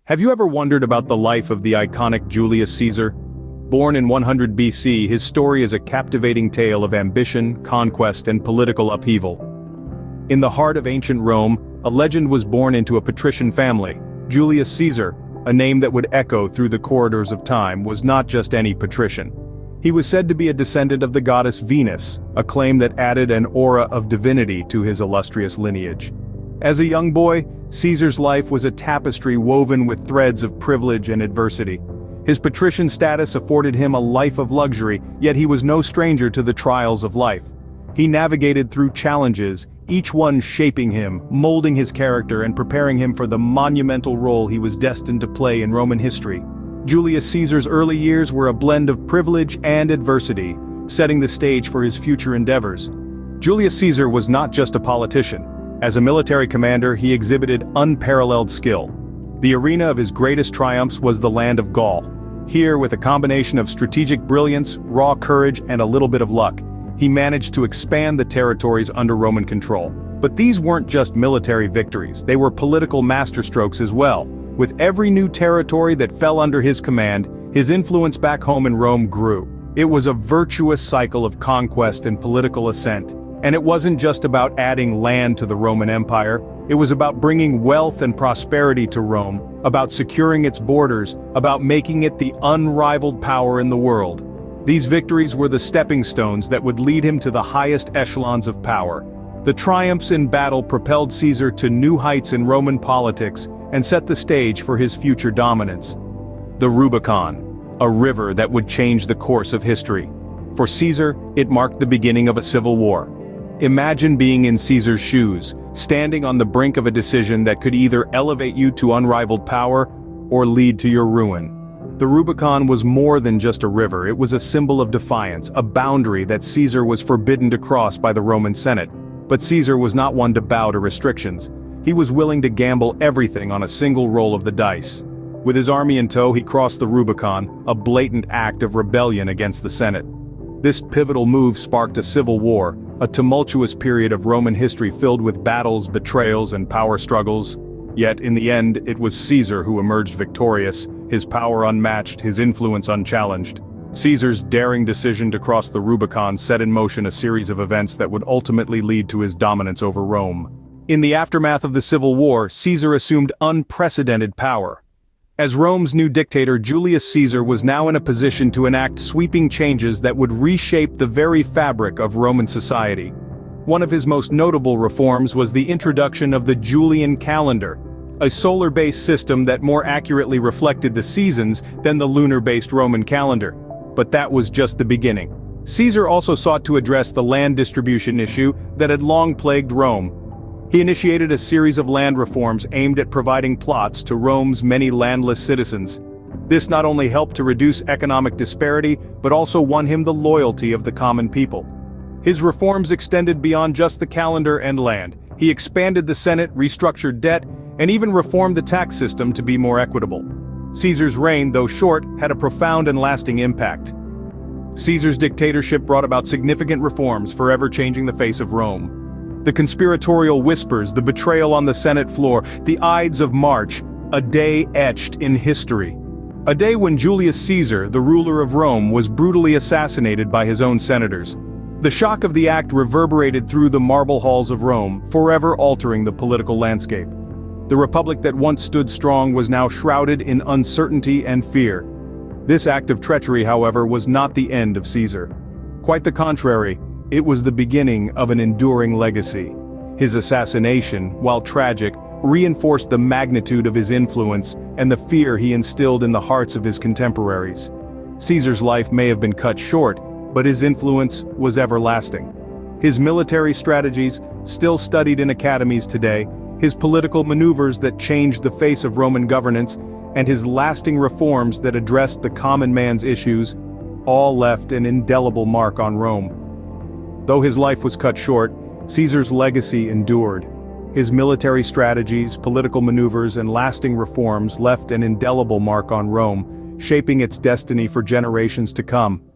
Have you ever wondered about the life of the iconic Julius Caesar? Born in 100 BC, his story is a captivating tale of ambition, conquest, and political upheaval. In the heart of ancient Rome, a legend was born into a patrician family. Julius Caesar, a name that would echo through the corridors of time, was not just any patrician. He was said to be a descendant of the goddess Venus, a claim that added an aura of divinity to his illustrious lineage. As a young boy, Caesar's life was a tapestry woven with threads of privilege and adversity. His patrician status afforded him a life of luxury, yet he was no stranger to the trials of life. He navigated through challenges, each one shaping him, molding his character and preparing him for the monumental role he was destined to play in Roman history. Julius Caesar's early years were a blend of privilege and adversity, setting the stage for his future endeavors. Julius Caesar was not just a politician. As a military commander, he exhibited unparalleled skill. The arena of his greatest triumphs was the land of Gaul. Here, with a combination of strategic brilliance, raw courage, and a little bit of luck, he managed to expand the territories under Roman control. But these weren't just military victories, they were political masterstrokes as well. With every new territory that fell under his command, his influence back home in Rome grew. It was a virtuous cycle of conquest and political ascent. And it wasn't just about adding land to the Roman Empire, it was about bringing wealth and prosperity to Rome, about securing its borders, about making it the unrivaled power in the world. These victories were the stepping stones that would lead him to the highest echelons of power. The triumphs in battle propelled Caesar to new heights in Roman politics and set the stage for his future dominance. The Rubicon, a river that would change the course of history. For Caesar, it marked the beginning of a civil war. Imagine being in Caesar's shoes, standing on the brink of a decision that could either elevate you to unrivaled power or lead to your ruin. The Rubicon was more than just a river, it was a symbol of defiance, a boundary that Caesar was forbidden to cross by the Roman Senate. But Caesar was not one to bow to restrictions. He was willing to gamble everything on a single roll of the dice. With his army in tow, he crossed the Rubicon, a blatant act of rebellion against the Senate. This pivotal move sparked a civil war, a tumultuous period of Roman history filled with battles, betrayals, and power struggles. Yet, in the end, it was Caesar who emerged victorious, his power unmatched, his influence unchallenged. Caesar's daring decision to cross the Rubicon set in motion a series of events that would ultimately lead to his dominance over Rome. In the aftermath of the Civil War, Caesar assumed unprecedented power. As Rome's new dictator, Julius Caesar was now in a position to enact sweeping changes that would reshape the very fabric of Roman society. One of his most notable reforms was the introduction of the Julian calendar, a solar-based system that more accurately reflected the seasons than the lunar-based Roman calendar. But that was just the beginning. Caesar also sought to address the land distribution issue that had long plagued Rome. He initiated a series of land reforms aimed at providing plots to Rome's many landless citizens. This not only helped to reduce economic disparity, but also won him the loyalty of the common people. His reforms extended beyond just the calendar and land. He expanded the Senate, restructured debt, and even reformed the tax system to be more equitable. Caesar's reign, though short, had a profound and lasting impact. Caesar's dictatorship brought about significant reforms, forever changing the face of Rome. The conspiratorial whispers, the betrayal on the Senate floor, the Ides of March, a day etched in history. A day when Julius Caesar, the ruler of Rome, was brutally assassinated by his own senators. The shock of the act reverberated through the marble halls of Rome, forever altering the political landscape. The republic that once stood strong was now shrouded in uncertainty and fear. This act of treachery, however, was not the end of Caesar. Quite the contrary. It was the beginning of an enduring legacy. His assassination, while tragic, reinforced the magnitude of his influence and the fear he instilled in the hearts of his contemporaries. Caesar's life may have been cut short, but his influence was everlasting. His military strategies, still studied in academies today, his political maneuvers that changed the face of Roman governance, and his lasting reforms that addressed the common man's issues, all left an indelible mark on Rome. Though his life was cut short, Caesar's legacy endured. His military strategies, political maneuvers, and lasting reforms left an indelible mark on Rome, shaping its destiny for generations to come.